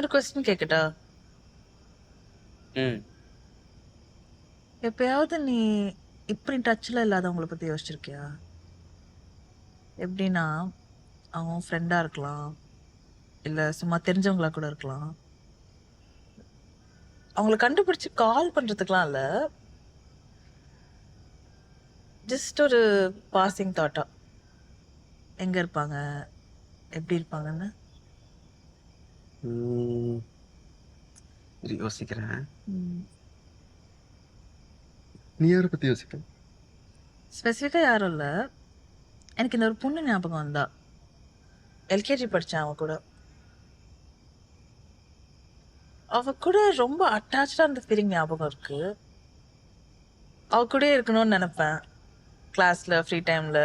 ஒரு கொஸ்டின் கேட்கட்டா? ம் எப்பயாவது நீ இப்படி டச்ல இல்லாதவங்கள பத்தி யோசிச்சிருக்கியா? எப்படின்னா, அவங்க ஃப்ரெண்டா இருக்கலாம், இல்ல சும்மா தெரிஞ்சவங்களா கூட இருக்கலாம். அவங்கள கண்டுபிடிச்சு கால் பண்றதுக்குலாம் இல்ல, ஜஸ்ட் ஒரு பாசிங் தாட்டா எங்க இருப்பாங்க, எப்படி இருப்பாங்கன்னு. ம், இரு யோசிக்கிறேன். நீ யாரை பத்தி யோசிப்ப? ஸ்பெசிஃபிக்கா யாரும் இல்ல, எனக்கு இந்த ஒரு பொண்ணு ஞாபகம் வந்தா. எல்கேஜி படிச்சேன் அவ கூட. அவ கூட ரொம்ப அட்டாச்சா இருந்த ஃபீலிங் ஞாபகம் இருக்கு. அவ கூடயே இருக்கணும்னு நினைப்பேன். கிளாஸ்ல ஃப்ரீ டைம்ல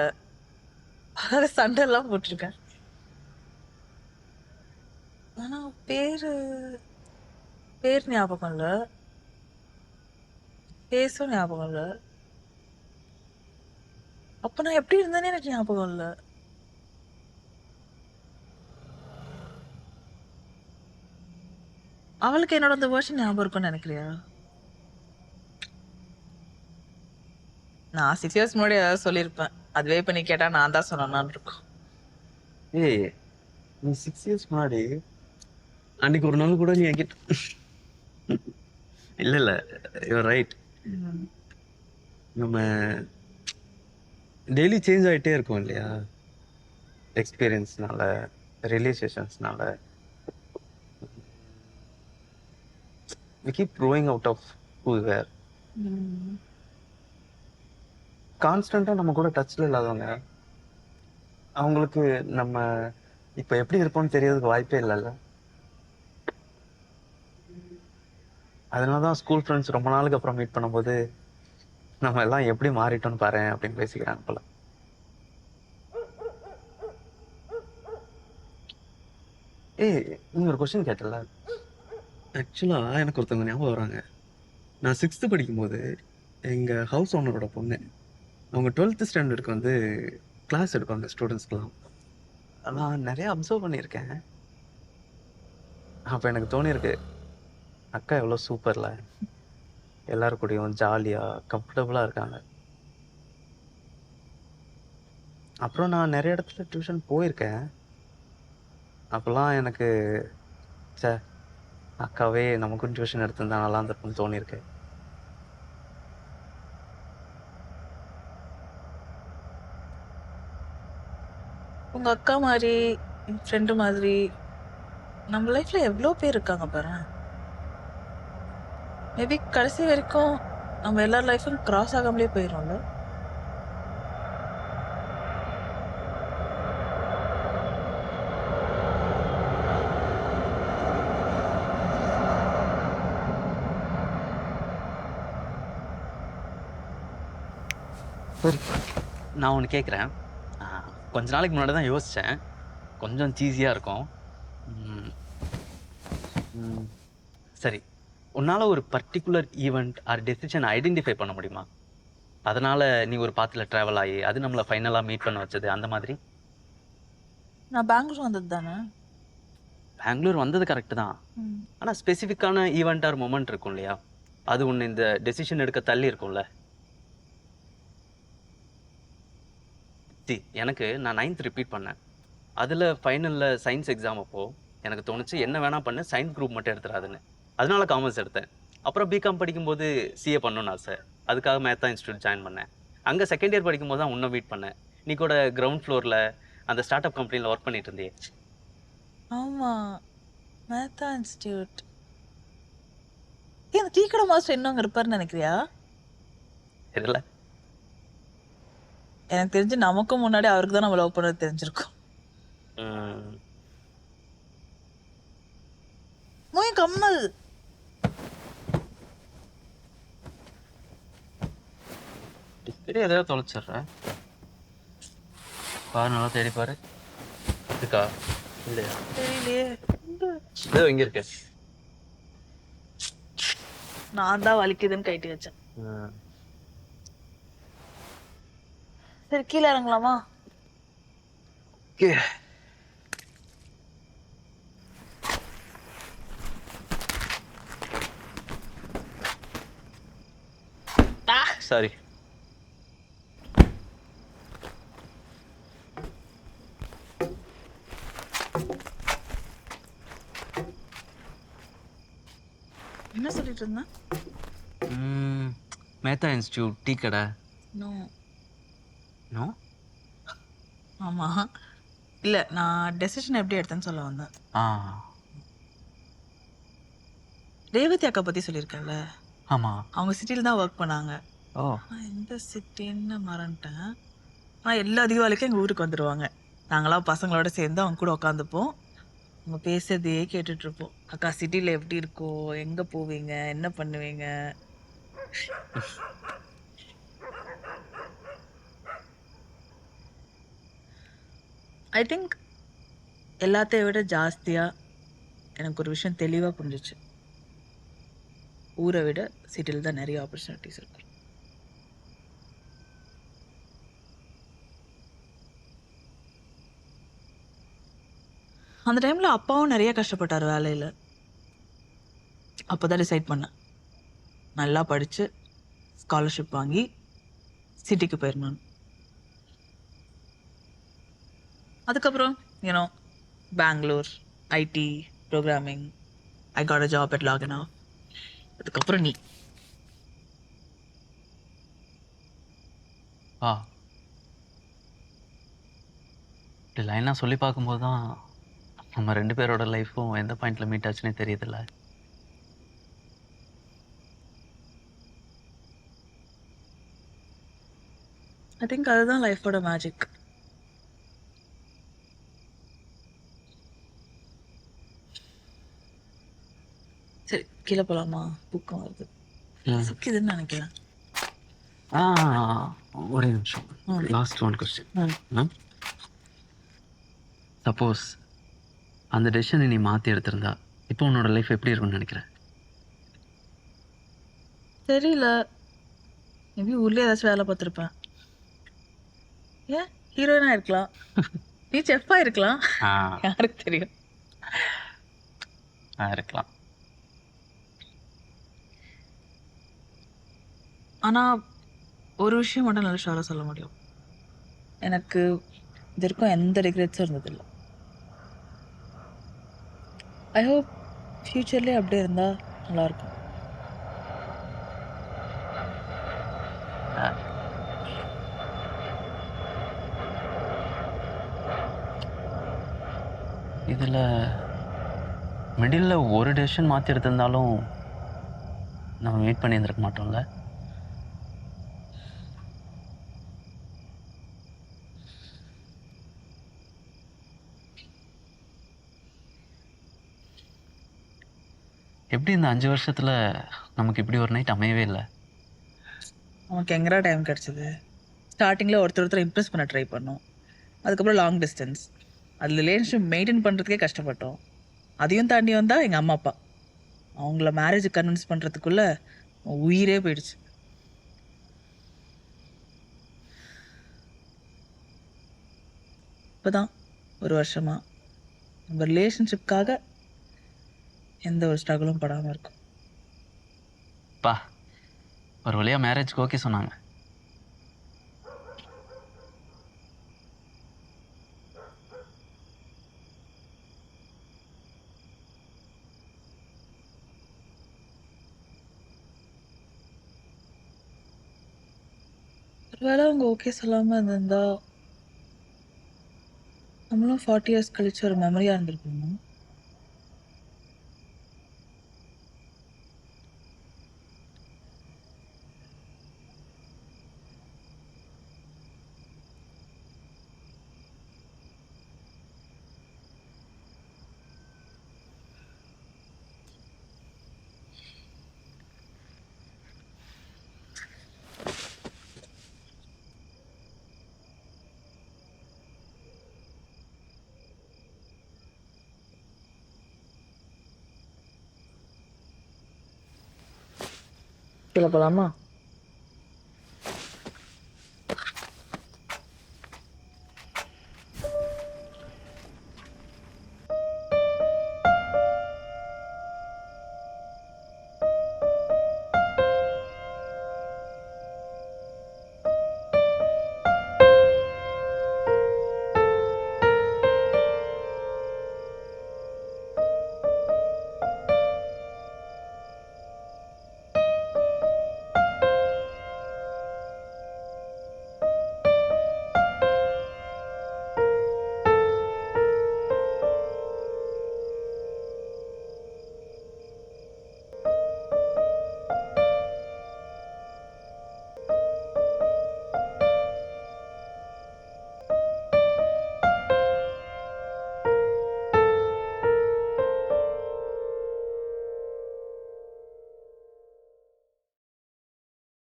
சண்டை எல்லாம் போட்டிருக்கேன். ஆனா பேரு பேர் ஞாபகம் இல்ல, பேசும் ஞாபகம் இல்ல. அப்ப நான் எப்படி இருந்தேன்னு எனக்கு ஞாபகம் இல்ல. அவளுக்கு என்னோட அந்த வேர்ஷன் ஞாபகம் இருக்கும்னு நினைக்கிறியா? நான் 6 இயர்ஸ் முன்னாடி ஏதாவது சொல்லியிருப்பேன். அதுவே இப்ப நீ கேட்டா நான் தான் சொன்னான்னு இருக்கும். ஏய், நீ 6 இயர்ஸ் முன்னாடி அன்னைக்கு ஒரு நாள் கூட நீ என்கிட்ட இல்ல இல்ல, யூர் ரைட். நம்ம டெய்லி சேஞ்ச் ஆகிட்டே இருக்கோம் இல்லையா? எக்ஸ்பீரியன்ஸ்னால, ரிலேஷன்ஸ்னால. we keep growing out of who we were. கான்ஸ்டன்டா நம்ம கூட டச்ல இல்லாதவங்க, அவங்களுக்கு நம்ம இப்ப எப்படி இருப்போம்னு தெரியறதுக்கு வாய்ப்பே இல்லைல்ல. அதனாலதான் ஸ்கூல் ஃப்ரெண்ட்ஸ் ரொம்ப நாளுக்கு அப்புறம் மீட் பண்ணும்போது நம்ம எல்லாம் எப்படி மாறிட்டோம்னு பாரு அப்படின்னு பேசிக்கிறாங்க போல. ஏய், நீ ஒரு கொஸ்டின் கேட்டல. ஆக்சுவலா எனக்கு ஒருத்தவங்க ஞாபகம் வராங்க. நான் 6th படிக்கும்போது எங்க ஹவுஸ் ஓனரோட பொண்ணு, அவங்க 12th ஸ்டாண்டர்டுக்கு வந்து கிளாஸ் எடுப்பாங்க ஸ்டூடெண்ட்ஸ்க்குலாம். நான் நிறைய அப்சர்வ் பண்ணியிருக்கேன். அப்ப எனக்கு தோணியிருக்கு, அக்கா எவ்வளோ சூப்பர்ல, எல்லாரும் கூடயும் ஜாலியா கம்ஃபர்டபுளா இருக்காங்க. அப்புறம் நான் நிறைய இடத்துல டியூஷன் போயிருக்கேன். அப்பெல்லாம் எனக்கு ச்சே, அக்காவே நமக்கும் டியூஷன் எடுத்திருந்தா நல்லா இருந்திருக்கும்னு தோணியிருக்கு. உங்க அக்கா மாதிரி, ஃப்ரெண்டு மாதிரி நம்ம லைஃப்ல எவ்வளோ பேர் இருக்காங்க பாரு. மேபி கடைசி வரைக்கும் நம்ம எல்லார் லைஃபும் கிராஸ் ஆகாமலே போயிடும்ல. சரி, நான் ஒன்று கேட்குறேன். கொஞ்ச நாளைக்கு முன்னாடி தான் யோசித்தேன், கொஞ்சம் சீஸியாக இருக்கும். ம், ம், சரி, உன்னால் ஒரு particular event or decision identify பண்ண முடியுமா? அதனால் நீ ஒரு பாத்தில் ட்ராவல் ஆகி அது நம்மளை ஃபைனலாக மீட் பண்ண வச்சது, அந்த மாதிரி. நான் பெங்களூர் வந்தது தானே. பெங்களூர் வந்தது கரெக்டு தான். ஆனால் ஸ்பெசிஃபிக்கான ஈவெண்ட் ஆர் மொமெண்ட் இருக்கும் இல்லையா? அது ஒன்று இந்த டெசிஷன் எடுக்க தள்ளி இருக்கும்ல. எனக்கு நான் 9th ரிப்பீட் பண்ணேன். அதில் ஃபைனலில் சயின்ஸ் எக்ஸாம் அப்போது எனக்கு தோணுச்சு, என்ன வேணால் பண்ணு, சயின்ஸ் குரூப் மட்டும் எடுத்துடாதுன்னு. அதனால காமர்ஸ் எடுத்தேன். அப்புறம் பிகாம் படிக்கும்போது சிஏ பண்ணணும்னு ஆசை. அதுக்காக மேத்தா இன்ஸ்டியூட் ஜாயின் பண்ணேன். அங்கே செகண்ட் இயர் படிக்கும்போது தான் உன்னை மீட் பண்ணேன். நீ கூட கிரவுண்ட் ஃப்ளோரில் அந்த ஸ்டார்ட் அப் கம்பெனியில் ஒர்க் பண்ணிட்டு இருந்தியே. ஆமாம், மேத்தா இன்ஸ்டியூட். ஏன் அந்த டீ கடை மாஸ்டர் இன்னும் அங்கே இருப்பாருன்னு நினைக்கிறியா? தெரியல. எனக்கு தெரிஞ்சு நமக்கும் முன்னாடி அவருக்கு தான் நம்ம லவ் பண்ணது தெரிஞ்சிருக்கும். மோய் கம்மல். சரி, எதாவது தொலைச்சிட்றேன். பாரு, நல்லா தேடி பாரு. இருக்கா இல்லையா? தெரியலையே. இதோ இங்கே இருக்கு. நான் தான் வலிக்குதுன்னு கைட்டு வச்சேன். சரி, கீழே இறங்கலாமா? ஓகே. சாரி. என்ன சொல்லிட்டு இருந்தேன்? மேத்தா இன்ஸ்டியூட் டீ கடை. நோ. நோ. ஆமா. இல்ல, நான் டெசிஷன் எப்படி எடுத்தேன்னு சொல்ல வந்தேன். ஆ ரேவதி அக்கா பத்தி சொல்லியிருக்கேன்ல, ஆமாம். அவங்க சிட்டில தான் ஒர்க் பண்ணாங்க. ஓ நான் எந்த சிட்டின்னு மறந்துட்டேன். ஆனால் எல்லா தீபாவளிக்கும் எங்கள் ஊருக்கு வந்துடுவாங்க. நாங்களாம் பசங்களோட சேர்ந்து அவங்க கூட உட்காந்துப்போம். அவங்க பேசுறதையே கேட்டுட்டு இருப்போம். அக்கா சிட்டியில் எப்படி இருக்கும், எங்கே போவீங்க, என்ன பண்ணுவீங்க. ஐ திங்க் எல்லாத்தையும் விட ஜாஸ்தியாக எனக்கு ஒரு விஷயம் தெளிவாக புரிஞ்சிச்சு. ஊரை விட சிட்டியில் தான் நிறைய ஆப்பர்ச்சுனிட்டிஸ் இருக்கு. அந்த டைமில் அப்பாவும் நிறைய கஷ்டப்பட்டார் வேலையில். அப்போ தான் டிசைட் பண்ணேன், நல்லா படித்து ஸ்காலர்ஷிப் வாங்கி சிட்டிக்கு போயிடணும். அதுக்கப்புறம் you know Bangalore IT programming, I got a job at லாகினா. அதுக்கப்புறம் நீ. ஆ இப்படி லைனாக சொல்லி பார்க்கும்போது தான் நம்ம 2 பேரோட லைஃப்பும் எந்த பாயிண்டில் மீட் ஆச்சுன்னே தெரியுதுல்ல. ஐ திங்க் அதுதான் லைஃபோட மேஜிக். சரி, கீழே போகலாமா? தூக்கம் வருது. சுக்கிதுன்னு நினைக்கிறேன். ஆ ஒரே நிமிஷம். Last one question. சப்போஸ் அந்த டெசிஷனை நீ மாற்றி எடுத்திருந்தா இப்போ உன்னோட லைஃப் எப்படி இருக்கும்னு நினைக்கிறேன்? தெரியல, மேபி ஊர்லேயே ஏதாச்சும் வேலை பார்த்துருப்பேன். ஏன் ஹீரோயினாக இருக்கலாம், நீ செஃப்பாக இருக்கலாம், யாருக்கு தெரியும். இருக்கலாம். ஆனால் ஒரு விஷயம் மட்டும் நல்ல ஷோராக சொல்ல முடியும், எனக்கு இது வரைக்கும் எந்த ரிக்ரெட்ஸும் இருந்ததில்லை. ஐ ஹோப் ஃப்யூச்சர்லேயே அப்படியே இருந்தால் நல்லாயிருக்கும். இதில் மிடில் ஒரு டெசிஷன் மாற்றி எடுத்திருந்தாலும் நம்ம மீட் பண்ணியிருந்திருக்க மாட்டோம்ல. எப்படி இந்த 5 வருஷத்தில் நமக்கு இப்படி ஒரு நைட் அமையவே இல்லை. நமக்கு எங்கடா டைம் கிடச்சிது? ஸ்டார்டிங்கில் ஒருத்தர் இம்ப்ரெஸ் பண்ண ட்ரை பண்ணோம். அதுக்கப்புறம் லாங் டிஸ்டன்ஸ், அது ரிலேஷன்ஷிப் மெயின்டைன் பண்ணுறதுக்கே கஷ்டப்பட்டோம். அதையும் தாண்டி வந்தால் எங்கள் அம்மா அப்பா, அவங்கள மேரேஜுக்கு கன்வின்ஸ் பண்ணுறதுக்குள்ளே உயிரே போயிடுச்சு. இப்போ தான் ஒரு வருஷமாக நம்ம ரிலேஷன்ஷிப்காக எந்த ஒரு ஸ்ட்ரகிளும் படாமல் இருக்கும். பா ஒரு வழியாக மேரேஜ்க்கு ஓகே சொன்னாங்க. ஒருவேளை அவங்க ஓகே சொல்லாமல் இருந்திருந்தா நம்மளும் 40 இயர்ஸ் கழிச்சு ஒரு மெமரியாக இருந்திருக்கோம். கீழே போகலாமா?